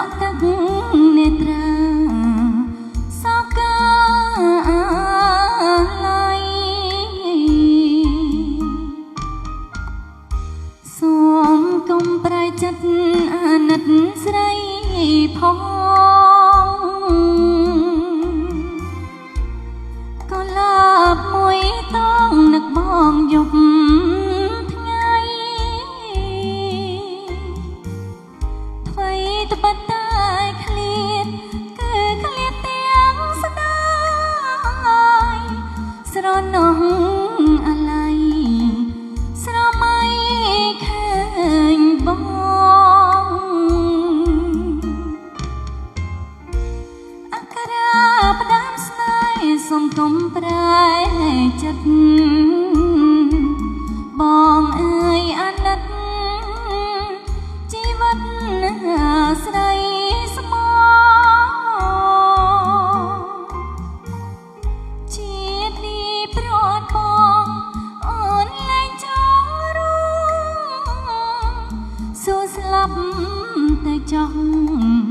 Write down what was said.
ะกักเนตราสกาไลสมกมปลายจัดอานัดสไรพองก็ลาบมวยต้องนักมองหยบថ្ងៃថ្មីតបតាឃ្លាតគឺឃ្លាតទាំងស្ដាយស្រណោះអាឡ័យស្រមៃឃើញបងអក្សរាផ្ដាំស្នេហ៍សុំកុំប្រែចិត្តបងអើយអាណិតជីវិតស្រីស្មោជាតិនេះប្រត់បងអូនលែងចង់រួមសួរស្លាប់តែចង់